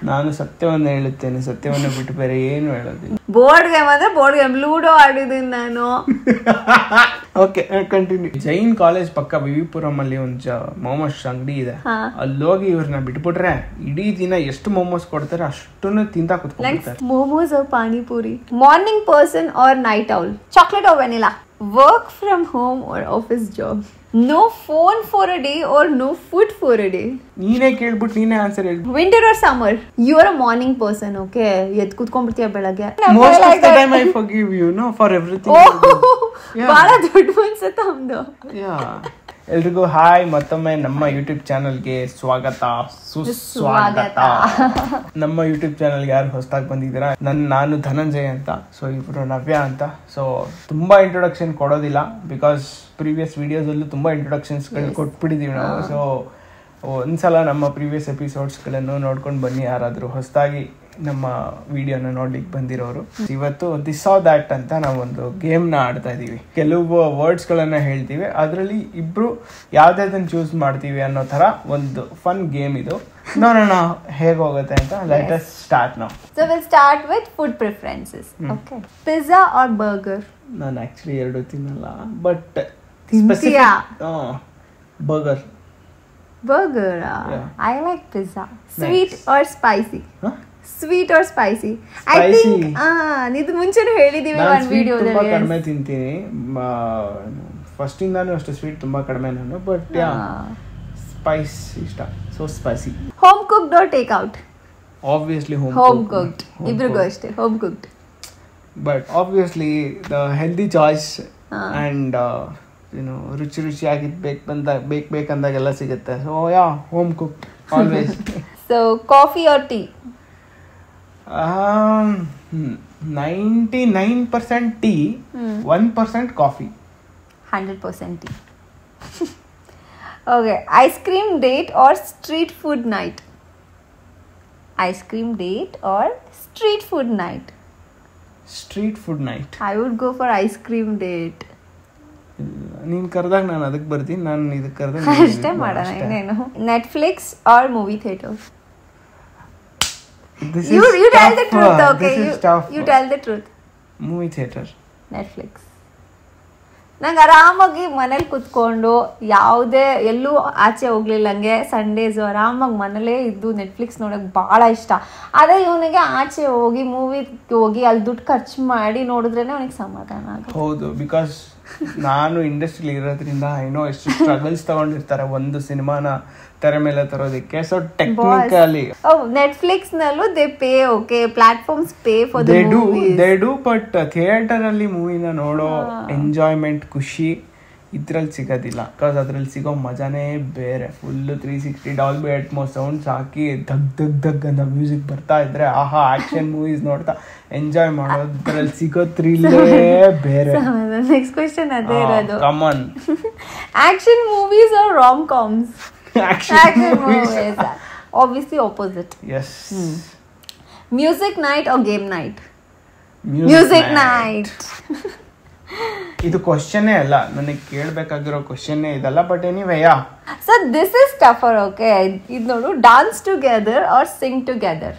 ನಾನು ಸತ್ಯವನ್ನ ಹೇಳುತ್ತೇನೆ, ಸತ್ಯವನ್ನ ಬಿಟ್ಟು ಬೇರೆ ಏನು ಹೇಳೋದಿಲ್ಲ. ಬೋರ್ಡ್ ಗೇಮ್ ಅಂದ್ರೆ ಬೋರ್ಡ್ ಗೇಮ್, ಲೂಡೋ ಆಡಿದೀನಿ ನಾನು. Okay continue. ಜೈನ್ ಕಾಲೇಜ್ ಪಕ್ಕ ವಿವಿಪುರಂ ಅಲ್ಲಿ ಒಂದು ಮೋಮೋಸ್ ಅಂಗಡಿ ಇದೆ. ಅಲ್ಲಿ ಹೋಗಿ ಇವ್ರನ್ನ ಬಿಟ್ಬಿಟ್ರೆ ಇಡೀ ದಿನ ಎಷ್ಟು ಮೋಮೋಸ್ ಕೊಡ್ತಾರೆ ಅಷ್ಟನ್ನು ತಿಂತಾ ಕುತ್ಕೊಂಡ್ಬಿಡ್ತಾರೆ. Momos or panipuri. Morning person or night owl. Chocolate or vanilla. Work from home or office job. No phone for a day or no food for a day. ನೀನೇ ಕೇಳ್ಬಿಟ್ಟು ನೀನೇ ಆನ್ಸರ್ ಹೇಳಿ. Winter or summer? You are a morning person, okay? ಎದ್ದು ಕೂತ್ಕೊಂಡ್ಬಿಡ್ತೀಯ ಬೆಳಗ್ಗೆ. Most of the time I forgive you, no, for everything. ಬಹಳ ದೊಡ್ಡ ಮನ್ಸತ್ತ ನಮ್ದು. ಎಲ್ರಿಗೂ ಹಾಯ್, ಮತ್ತೊಮ್ಮೆ ನಮ್ಮ ಯೂಟ್ಯೂಬ್ ಚಾನಲ್ಗೆ ಸ್ವಾಗತ, ಸುಸ್ವಾಗತ. ನಮ್ಮ ಯೂಟ್ಯೂಬ್ ಚಾನಲ್ಗೆ ಯಾರು ಹೊಸದಾಗಿ ಬಂದಿದ್ದೀರಾ, ನಾನು ಧನಂಜಯ್ ಅಂತ, ಸೊ ಇಬ್ರು ನವ್ಯ ಅಂತ. ಸೊ ತುಂಬಾ ಇಂಟ್ರೊಡಕ್ಷನ್ ಕೊಡೋದಿಲ್ಲ, ಬಿಕಾಸ್ ಪ್ರೀವಿಯಸ್ ವಿಡಿಯೋಸಲ್ಲೂ ತುಂಬಾ ಇಂಟ್ರೊಡಕ್ಷನ್ಸ್ಗಳು ಕೊಟ್ಬಿಟ್ಟಿದೀವಿ ನಾವು. ಸೊ ಒಂದ್ಸಲ ನಮ್ಮ ಪ್ರೀವಿಯಸ್ ಎಪಿಸೋಡ್ಸ್ಗಳನ್ನು ನೋಡ್ಕೊಂಡು ಬನ್ನಿ ಯಾರಾದರೂ ಹೊಸದಾಗಿ ನಮ್ಮ ವಿಡಿಯೋನ ನೋಡ್ಲಿಕ್ಕೆ ಬಂದಿರೋರು. ಇವತ್ತು ದಿಸ್ ಆರ್ ದ್ಯಾಟ್ ಅಂತ ನಾವೊಂದು ಗೇಮ್ನ ಆಡ್ತಾ ಇದೀವಿ. ಕೆಲವು ವರ್ಡ್ಸ್ಗಳನ್ನ ಹೇಳ್ತೀವಿ, ಅದರಲ್ಲಿ ಇಬ್ರು ಯಾವ್ದಾದನ್ನ ಚೂಸ್ ಮಾಡ್ತೀವಿ ಅನ್ನೋ ತರ ಒಂದು ಫನ್ ಗೇಮ್ ಇದು. ನೋಡೋಣ ಹೇಗೆ ಹೋಗುತ್ತೆ ಅಂತ. Let us start now. So we'll start with food preferences. Okay. Pizza or burger? ನಾನು ಆಕ್ಚುಲಿ ಎರಡು ತಿನ್ನಲ್ಲ, ಬಟ್ ತಿಂತೀಯಾ? Burger. Burger. I like pizza. Sweet or spicy? Sweet or spicy? I think ಇದು ಮುಂಚೆನೂ ಹೇಳಿದೀವಿ ಒಂದು ವಿಡಿಯೋದಲ್ಲಿ. ತುಂಬಾ ಕಡಿಮೆ ತಿಂತೀನಿ, ಫಸ್ಟ್ ಇಂದಾನು ಅಷ್ಟೇ ಸ್ವೀಟ್ ತುಂಬಾ ಕಡಿಮೆ ನಾನು, ಬಟ್ ಸ್ಪೈಸ್ ಇಷ್ಟ, so spicy. Home cooked or take out? Obviously home cooked. ಇಬ್ರಿಗೂ ಅಷ್ಟೇ home cooked. But obviously the healthy choice and ರುಚಿ ರುಚಿಯಾಗಿದ್ದು ಬೇಕಂದಾಗೆಲ್ಲ ಸಿಗುತ್ತೆ. So yeah, home cooked always. So coffee or tea? 99% tea, 1% coffee. 100% tea. Okay, ice cream date or street food night? Ice cream date or street food night? Street food night. I would go for ice cream date. ನೀನು ಕರೆದಾಗ ನಾನು ಅದಕ್ಕೆ ಬರ್ತೀನಿ, ನಾನು ಇದಕ್ಕೆ ಕರೆದಾಗ ಅಷ್ಟೇ ಮಾಡೋಣ, ಇನ್ನೇನು. Netflix or movie theater? You tell the truth, okay? You tell the truth. Movie theater. Netflix. ನಂಗೆ ಆರಾಮಾಗಿ ಮನೇಲಿ ಕುತ್ಕೊಂಡು ಯಾವುದೇ ಎಲ್ಲೂ ಆಚೆ ಹೋಗ್ಲಿಲ್ಲಂಗೆ ಸಂಡೇಸು ಆರಾಮಾಗಿ ಮನೇಲೇ ಇದ್ದು ನೆಟ್ಫ್ಲಿಕ್ಸ್ ನೋಡೋಕೆ ಭಾಳ ಇಷ್ಟ. ಅದೇ ಇವನಿಗೆ ಆಚೆ ಹೋಗಿ ಮೂವಿಗೆ ಹೋಗಿ ಅಲ್ಲಿ ದುಡ್ಡು ಖರ್ಚು ಮಾಡಿ ನೋಡಿದ್ರೇನೆ ಅವನಿಗೆ ಸಮಾಧಾನ ಆಗುತ್ತೆ. ಹೌದು, ಬಿಕಾಸ್ ನಾನು ಇಂಡಸ್ಟ್ರಿಲಿ ಇರೋದ್ರಿಂದ ಏನೋ ಎಷ್ಟು ಸ್ಟ್ರಗಲ್ಸ್ ತಗೊಂಡಿರ್ತಾರೆ ಒಂದು ಸಿನಿಮಾನ ತೆರೆ ಮೇಲೆ ತರೋದಕ್ಕೆ. ಸೊ ಟೆಕ್ನಿಕಲಿ ನೆಟ್ಫ್ಲಿಕ್ಸ್ ನಲ್ಲೂ they pay, okay, platforms pay for the movies. They do, but theatre ಅಲ್ಲಿ ಮೂವಿನ ನೋಡೋ ಎಂಜಾಯ್ಮೆಂಟ್, ಖುಷಿ ಇದ್ರಲ್ಲಿ ಸಿಗೋದಿಲ್ಲ. ಬಿಕಾಸ್ ಅದ್ರಲ್ಲಿ ಸಿಗೋ ಮಜಾನೇ ಬೇರೆ. ಫುಲ್ 360 ಡಾಲ್ಬಿ ಅಟ್ಮೋಸ್ ಸೌಂಡ್ಸ್ ಹಾಕಿ ಧಗ್ ಧಗ್ ಧಗ್ ಅಂತ ಮ್ಯೂಸಿಕ್ ಬರ್ತಾ ಇದ್ರೆ ಆಹಾ, ಆಕ್ಷನ್ ಮೂವೀಸ್ ನೋಡ್ತಾ ಎಂಜಾಯ್ ಮಾಡೋದ್ರಲ್ಲಿ ಸಿಗೋ ಥ್ರಿಲ್ಲೇ ಬೇರೆ. ನೆಕ್ಸ್ಟ್ ಕ್ವೆಶ್ಚನ್ ಅದೇ ಇರೋದು. Come on. Action movies or rom coms? Action movies. Obviously opposite. Yes. Music night or game night? Music night. ಇದು ಕ್ವಶನ್ನೇ ಅಲ್ಲ, ನನಗೆ ಕೇಳಬೇಕಾಗಿರೋ ಕ್ವಶನ್ನೇ ಇದಲ್ಲ, but anyway yeah. So this is tougher, okay? ಇದು ನೋಡು, dance together or sing together?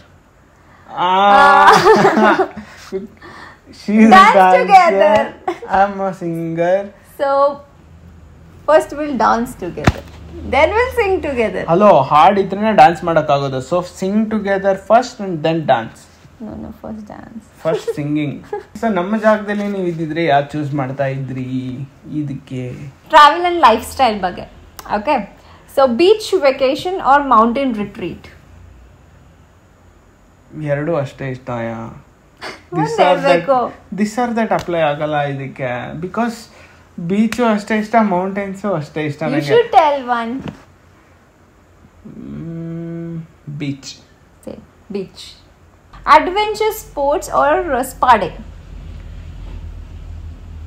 She's dance together. I'm a singer. So first we'll dance together. Then we'll sing together. Hello, ಹಾಡಿದ್ರೆ dance ಮಾಡೋಕ್ಕಾಗೋದು. So sing together first and then dance. No, first dance. First singing. So ನಮ್ಮ ಜಾಗದಲ್ಲಿ ನೀವು ಇದ್ದಿದ್ರೆ ಯಾರು choose ಮಾಡ್ತಾ ಇದ್ರಿ ಇದಕ್ಕೆ? ಟ್ರಾವೆಲ್ ಅಂಡ್ ಲೈಫ್ ಸ್ಟೈಲ್ ಬಗ್ಗೆ. Okay, so beach vacation or mountain retreat? ಎರಡು ಅಷ್ಟೇ ಇಷ್ಟ. ದಿಸ್ ಆರ್ ದಟ್ ಅಪ್ಲೈ ಆಗಲ್ಲ ಇದಕ್ಕೆ, ಬಿಕಾಸ್ ಬೀಚು ಅಷ್ಟೇ ಇಷ್ಟ, ಮೌಂಟೇನ್ಸು ಅಷ್ಟೇ ಇಷ್ಟ. You should tell one. Beach. Say beach. Adventure sports or spa day?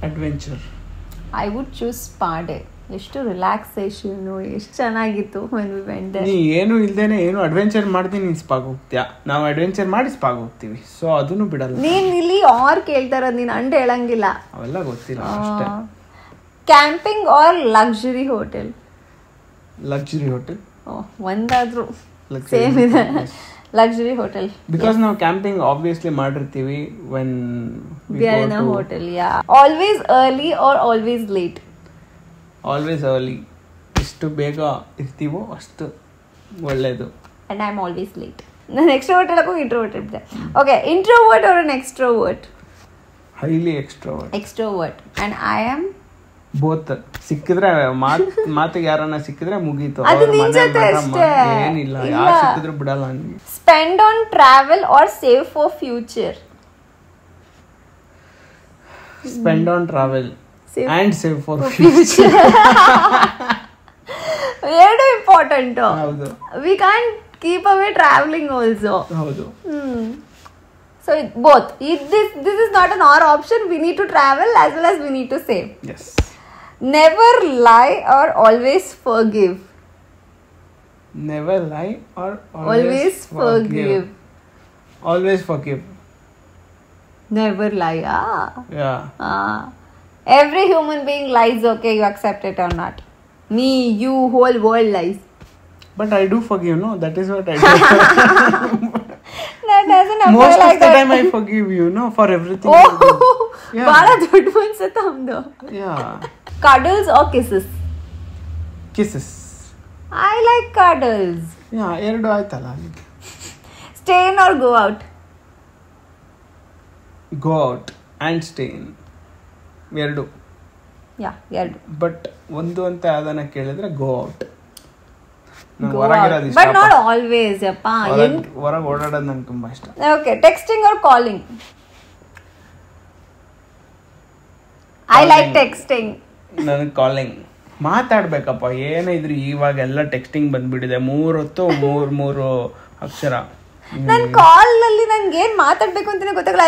Adventure. I would choose spa day. ಎಷ್ಟು ರಿಲ್ಯಾಕ್ಸೇಷನ್, ಎಷ್ಟು ಚೆನ್ನಾಗಿತ್ತು when we went there. ನೀ ಏನು ಇಲ್ದೇನೆ ಏನು ಅಡ್ವೆಂಚರ್ ಮಾಡ್ತೀನಿ, ನೀನು ಸ್ಪಾಗ್ ಹೋಗ್ತೀಯಾ. ನಾವು ಅಡ್ವೆಂಚರ್ ಮಾಡಿ ಸ್ಪಾಗ್ ಹೋಗ್ತೀವಿ, ಸೊ ಅದನ್ನು ಬಿಡಲ್ಲ. ನೀನ್ ಇಲ್ಲಿ ಆರ್ ಕೇಳ್ತಾರ, ನೀನ್ ಅಂಡ್ ಹೇಳಂಗಿಲ್ಲ. ಅವೆಲ್ಲ ಗೊತ್ತಿಲ್ಲ ಅಷ್ಟೇ. Camping or luxury hotel? Luxury hotel. ಒಂದಾದ್ರೂ ಸೇಮ್ ಇದೆ. luxury hotel. Because ನಾವು ಕ್ಯಾಂಪಿಂಗ್ ಆಬ್ವಿಯಸ್ಲಿ ಮಾಡಿರ್ತೀವಿ when We are in a hotel, yeah. Always early or always late? Always early. ಎಷ್ಟು ಬೇಗ ಇರ್ತೀವೋ ಅಷ್ಟು ಒಳ್ಳೇದು. And I'm always late. ನಾನು extroverted ಆಗೋ introverted ಬಿಟ್ಟೆ. Okay, introvert or an extrovert? Highly extrovert. Extrovert. And I am? Both. ಸಿಕ್ಕಿದ್ರೆ ಮಾತಿಗೆ ಯಾರನ್ನ ಸಿಕ್ಕಿದ್ರೆ ಮುಗೀತು. ಅದು ನಿನ್ ಜೊತೆ ಅಷ್ಟೇ. ಏನಿಲ್ಲ, ಯಾರು ಸಿಕ್ಕಿದ್ರು ಬಿಡಲ್ಲ ನನಗೆ. Spend on travel or save for future? Spend on travel and save for future. ಎರಡು ಇಂಪಾರ್ಟೆಂಟ್. ಹೌದು. We can't keep away traveling also. ಹೌದು. So both. This is not an or option. We need to travel as well as we need to save. Yes. Never lie or always forgive. Never lie or Always forgive. Always forgive. Never lie. Yeah. Every human being lies, okay, you accept it or not. Me, you, whole world lies. But I do forgive, no? That is what I do. That doesn't apply Most like of the that. time I forgive you, no? For everything. Oh, you do. Yeah. bada doddu ansutta amdu. Yeah. Cuddles or kisses? Kisses. I like cuddles. Yeah, ಎರಡು ಆಯ್ತಲ್ಲ. Stay in or go out? Go out and stay in. ಎರಡು. Yeah, ಎರಡು. But ಒಂದು ಅಂತ ಯಾವ್ದನ್ನ ಕೇಳಿದ್ರೆ go out. Go out. But not always, yappa. ಹೊರಗೆ ಓಡಾಡೋದು ನಂಗೆ ತುಂಬಾ ಇಷ್ಟ. Okay, texting or calling? I like texting. ನನಗೆ ಕಾಲಿಂಗ್ ಮಾತಾಡ್ಬೇಕಪ್ಪ. ಏನೇ ಇದ್ರು ಇವಾಗೆಲ್ಲ ಟೆಕ್ಸ್ಟಿಂಗ್ ಬಂದ್ಬಿಟ್ಟಿದೆ. 3 ಹೊತ್ತು 3 ಅಕ್ಷರ. ನನ್ ಕಾಲ್ ಅಲ್ಲಿ ನನ್ಗೆ ಏನ್ ಮಾತಾಡ್ಬೇಕು ಅಂತಾನೆ ಗೊತ್ತಾಗಲ್ಲ.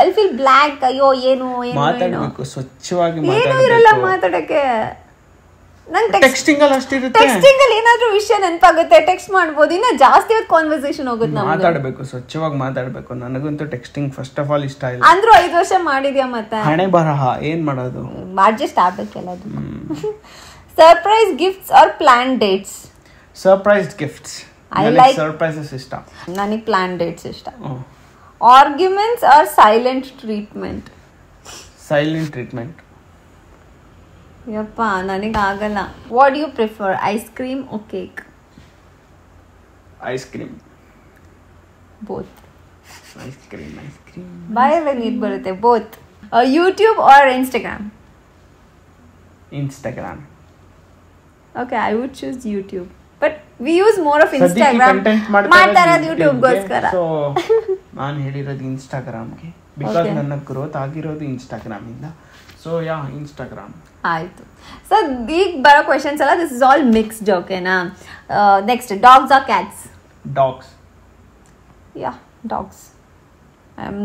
I feel blank. ಅಯ್ಯೋ ಏನು ಮಾತಾಡ್ಬೇಕು, ಸ್ವಚ್ಛವಾಗಿ ಏನು ಇರಲ್ಲ ಮಾತಾಡಕ್ಕೆ. ಟೆಕ್ಸ್ಟಿಂಗ್ ಅಲ್ಲಿ ಅಷ್ಟಿರುತ್ತೆ. ಟೆಕ್ಸ್ಟಿಂಗ್ ಅಲ್ಲಿ ಏನಾದ್ರೂ ವಿಷಯ ನೆನಪಾಗುತ್ತೆ, ಟೆಕ್ಸ್ಟ್ ಮಾಡ್ಬೋದು. ಇನ್ನ ಜಾಸ್ತಿ ಹೊತ್ತು ಕಾನ್ವರ್ಸೇಷನ್ ಹೋಗುತ್ತೆ ನಮ್ದು. ಮಾತಾಡ್ಬೇಕು, ಸ್ವಚ್ಛವಾಗಿ ಮಾತಾಡ್ಬೇಕು. ನನಗಂತೂ ಟೆಕ್ಸ್ಟಿಂಗ್ ಫಸ್ಟ್ ಆಫ್ ಆಲ್ ಇಷ್ಟ ಇಲ್ಲ. ಅಂದ್ರೂ 5 ವರ್ಷ ಮಾಡಿದ್ಯಾ ಮತ್ತೆ? ಹಣೆ ಬರಹ ಏನ್ ಮಾಡೋದು, ಅಡ್ಜಸ್ಟ್ ಆಗ್ಬೇಕಲ್ಲ ಅದು. Surprise gifts or plan dates? Surprise gifts. I like surprises ಇಷ್ಟ. ನನಗೆ ಪ್ಲಾನ್ ಡೇಟ್ಸ್ ಇಷ್ಟ. Arguments or silent treatment? Silent treatment. ಯಪ್ಪ ನನಗೆ ಆಗಲ್ಲ. What you prefer, ice cream or cake? Ice cream. Both. Ice cream. ಬಾಯಲ್ಲಿ ನೀರು ಬರುತ್ತೆ. Both. YouTube or Instagram? Instagram. Okay, I would choose YouTube. But we use more of Instagram. ಮಾಡ್ತಾ ಇರೋದು ಯೂಟ್ಯೂಬ್ಗೋಸ್ಕರ. So ನಾನು ಹೇಳಿರೋದು ಇನ್ಸ್ಟಾಗ್ರಾಮ್ಗೆ. ಬಿಕಾಸ್ ನನ್ನ ಗ್ರೋತ್ ಆಗಿರೋದು ಇನ್ಸ್ಟಾಗ್ರಾಮ್ ಇಂದ. So yeah, Instagram. ಆಯ್ತು. ಸೊ ಈಗ ಬರೋ ಕ್ವೆಶನ್ಸ್ ಎಲ್ಲ ದಿಸ್ ಇಸ್ ಆಲ್ ಮಿಕ್ಸ್ಡ್, ಓಕೆನಾ? Next, dogs or cats? Dogs. Yeah, dogs. I am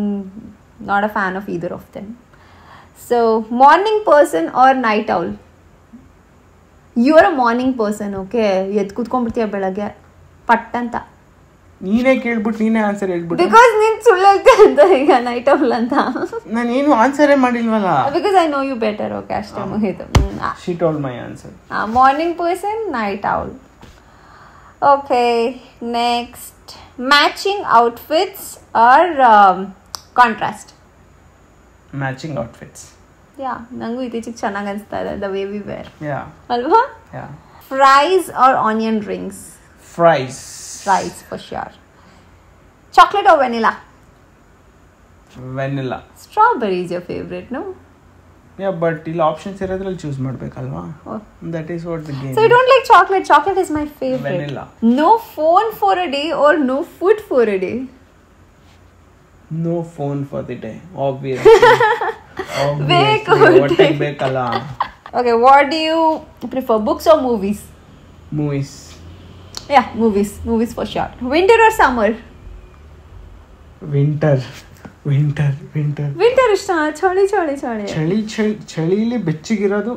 not a fan of either of them. So morning person or night owl? You are a morning person, okay? ಎದ್ದು ಕೂತ್ಕೊಂಡ್ಬಿಡ್ತೀಯ ಬೆಳಗ್ಗೆ ಪಟ್ ಅಂತ. ನೀನೇ ಕೇಳ್ಬಿಟ್ಟು ನೀನೇ answer ಹೇಳ್ಬಿಟ್ಟು. ಬಿಕಾಸ್ ನೀನ್ ಸುಳ್ಳು ಹೇಳ್ತೀಯ ಅಂತ ಈಗ ನೈಟ್ ಔಲ್ ಅಂತ. ನಾನೇನು ಆನ್ಸರೇ ಮಾಡಿಲ್ವಲ್ಲ. Because I know you better, okay? ಅಷ್ಟೇ, ಮುಗೀತು. She told my answer. Morning person, night owl. Okay, next, matching outfits or contrast? Matching outfits. Yeah, ನಂಗೂ ಇತ್ತೀಚೆಗೆ ಚೆನ್ನಾಗಿ ಅನಿಸ್ತಾ ಇದೆ ದ ವೇ ವಿ ವೇರ್, ಅಲ್ವಾ? Fries or onion rings? Fries. Fries for sure. Chocolate or vanilla? Vanilla. Strawberry is your favorite, no? Yeah, but ಇಲ್ಲಿ options ಇರೋದ್ರಲ್ಲಿ choose ಮಾಡ್ಬೇಕಲ್ವಾ? That is what the game. So you don't like chocolate? Chocolate is my favorite. Vanilla. No phone for a day or no food for a day? No phone for the day, obviously. Obviously. ಬೇಕಲ್ಲ. Okay, what do you prefer, books or movies? Movies. Yeah, movies for sure. Winter or summer? Winter ಇಷ್ಟ. ಚಳಿಲಿ ಬೆಚ್ಚಗಿರೋದು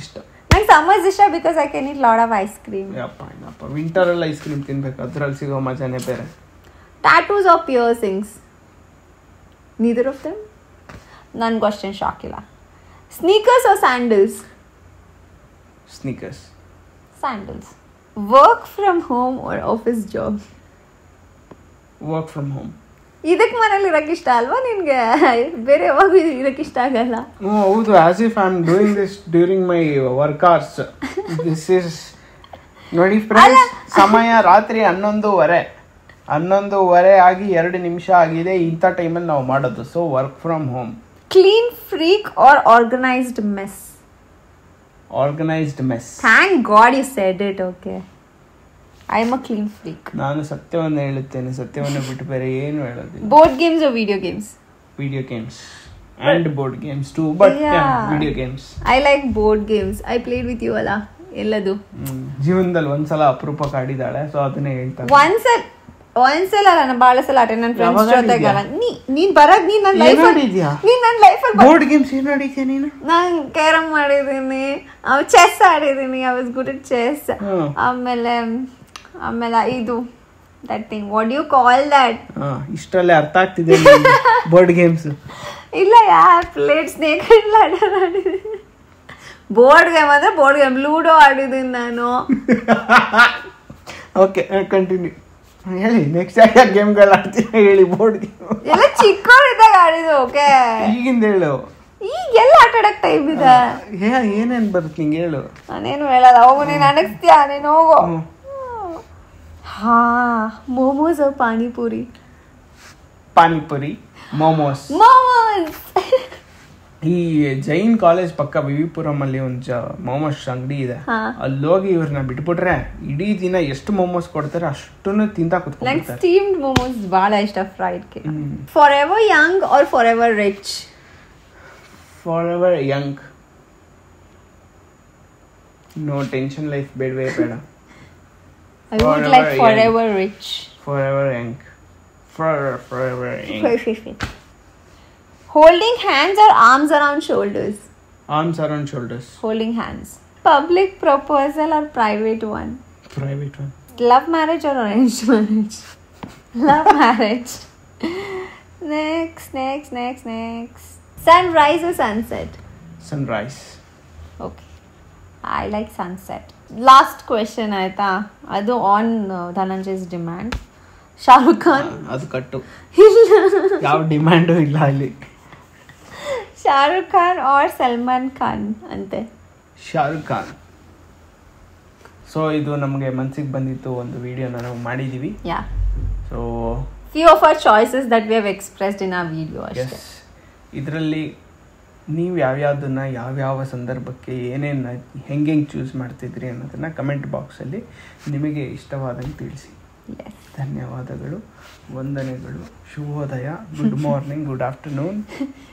ಇಷ್ಟ. ನಂಗೆ summers ಇಷ್ಟ because I can heat lot of ice cream. ಯಪ್ಪ, winter ಅಲ್ಲಿ ice cream ತಿನ್ಬೇಕು, ಅದ್ರಲ್ಲಿ ಸಿಗೋ ಮಜಾನೇ ಬೇರೆ. Tattoos or piercings? Neither of them? ನನ್ಗೂ ಅಷ್ಟೇನು ಶಾಕ್ ಇಲ್ಲ. Sneakers or sandals? Sneakers. Sandals. Work from home or office job? Work from home. ಇದಕ್ಕೆ ಮನೇಲಿ ಇರಕ್ಕೆ ಇಷ್ಟ ಅಲ್ವಾ ನಿನ್ಗೆ? ಬೇರೆ ಯಾವಾಗ ಇರಕ್ಕೆ ಇಷ್ಟ ಆಗಲ್ಲ? ಹೌದು, as if I am doing this during my work hours. This is ನೋಡಿ ಫ್ರೆಂಡ್ಸ್, ಸಮಯ ರಾತ್ರಿ 11:30 ಆಗಿ 2 ನಿಮಿಷ ಆಗಿದೆ. ಇಂಥ ಟೈಮಲ್ಲಿ ನಾವು ಮಾಡೋದು. So work from home. Clean freak or organised mess? Organised mess. Thank god you said it. Okay, I am a clean freak. ನಾನು ಸತ್ಯವನ್ನು ಹೇಳುತ್ತೇನೆ, ಸತ್ಯವನ್ನು ಬಿಟ್ಟು ಬೇರೆ ಏನು ಹೇಳೋದಿಲ್ಲ. Board games or video games? Video games and board games too, but yeah, video games. I like board games. I played with you ಅಲ್ಲ ಎಲ್ಲದು. ಜೀವನದಲ್ಲಿ ಒಂದ್ಸಲ ಅಪರೂಪಕ್ಕೆ ಆಡಿದಾಳೆ, ಸೊ ಅದನ್ನೇ ಹೇಳ್ತಾರೆ. ಒಂದ್ಸಲ ಅಲ್ಲ, ನಾನು ಬಹಳ ಸಲ ಆಟ ನನ್ನ ಫ್ರೆಂಡ್ಸ್ ಜೊತೆಗೆ. ನೀನ್ ಬರದ್ ನೀನ್ ನನ್ನ ಲೈಫ್ ಬೋರ್ಡ್ ಗೇಮ್ಸ್ ಏನು ಆಡಿದ್ಯಾ ನೀನು? ನಾನು ಕ್ಯಾರಮ್ ಆಡಿದೀನಿ, ಚೆಸ್ ಆಡಿದೀನಿ. I was good at chess. ಆಮೇಲೆ ಇದು that thing, what you call that? ಇಷ್ಟರಲ್ಲೇ ಅರ್ಥ ಆಗ್ತಿದೆ ಬೋರ್ಡ್ ಗೇಮ್ಸ್. ಇಲ್ಲ ಪ್ಲೇಟ್ ಸ್ನೇಕ್ ಅಂಡ್ ಲ್ಯಾಡರ್ ಆಡಿದೀನಿ. ಬೋರ್ಡ್ ಗೇಮ್ ಅಂದ್ರೆ ಬೋರ್ಡ್ ಗೇಮ್, ಲೂಡೋ ಆಡಿದೀನಿ ನಾನು. ಓಕೆ, ಕಂಟಿನ್ಯೂ ಹೇಳಿ. ನೆಕ್ಸ್ಟ್ ಯಾವ ಗೇಮ್ಗಳು ಆಡ್ತೀನಿ ಹೇಳಿ. ಬೋರ್ಡ್ ಗೇಮ್ ಎಲ್ಲ ಚಿಕ್ಕವರಿದ್ದಾಗ ಆಡಿದ್ದು. ಓಕೆ, ಈಗಿಂದ ಹೇಳು. ಈಗೆಲ್ಲ ಆಟ ಆಡಕ್ ಟೈಮ್ ಇದೆ. ಏನೇನ್ ಬರುತ್ತೆ ನಿಂಗೆ ಹೇಳು. ನಾನೇನು ಹೇಳಲ್ಲ, ಹೋಗು ನೀನ್ ಅನಗ್ಸ್ತೀಯ, ನೀನು ಹೋಗು. ಮೋಮೋಸ್ ಪಾನಿಪುರಿ? ಪಾನಿಪುರಿ, ಮೋಮೋಸ್. ಈ ಜೈನ್ ಕಾಲೇಜ್ ಪಕ್ಕ ವಿವಿಪುರಂ ಅಲ್ಲಿ ಒಂದು ಮೋಮೋಸ್ ಅಂಗಡಿ ಇದೆ. ಅಲ್ಲಿ ಹೋಗಿ ಇವ್ರನ್ನ ಬಿಟ್ಬಿಟ್ರೆ ಇಡೀ ದಿನ ಎಷ್ಟು ಮೋಮೋಸ್ ಕೊಡ್ತಾರೆ ಅಷ್ಟನ್ನು ತಿಂತಾ ಕೂತ್ಕೊಂಡ್ಬಿಡ್ತಾರೆ. ಸ್ಟೀಮ್ಡ್ ಮೋಮೋಸ್ ಬಹಳ ಇಷ್ಟ. ಫ್ರೈಡ್ ಗೆ. Forever young or forever rich? Forever young. No tension, life ಬೇಡವೇ ಬೇಡ. I would like forever rich. Forever young. Forever young. Holding hands or arms around shoulders? Arms around shoulders. Holding hands. Public proposal or private one? Private one. Love marriage or arranged marriage? Love marriage. Next. Sunrise or sunset? Sunrise. Okay. I like sunset. Last question ಆಯ್ತಾ? ಅದು on ಧನಂಜಯ್ಸ್ demand. Shahrukh Khan? ಅದು ಕಟ್ಟು, ಯಾವ demand ಇಲ್ಲ ಅಲ್ಲಿ. Shahrukh Khan R Salman Khan ಅಂತೆ. Shahrukh Khan. So ಇದು ನಮಗೆ ಮನಸ್ಸಿಗೆ ಬಂದಿತ್ತು, ಒಂದು ವಿಡಿಯೋನ ನಾವು ಮಾಡಿದೀವಿ. Yeah. So few of our choices that we have expressed in our video ಅಷ್ಟೇ. ಇದರಲ್ಲಿ ನೀವು ಯಾವ್ಯಾವುದನ್ನು ಯಾವ್ಯಾವ ಸಂದರ್ಭಕ್ಕೆ ಏನೇನು ಹೆಂಗೆ ಚೂಸ್ ಮಾಡ್ತಿದ್ರಿ ಅನ್ನೋದನ್ನು ಕಮೆಂಟ್ ಬಾಕ್ಸಲ್ಲಿ ನಿಮಗೆ ಇಷ್ಟವಾದಂಗೆ ತಿಳಿಸಿ. ಧನ್ಯವಾದಗಳು, ವಂದನೆಗಳು, ಶುಭೋದಯ, ಗುಡ್ ಮಾರ್ನಿಂಗ್, ಗುಡ್ ಆಫ್ಟರ್ನೂನ್.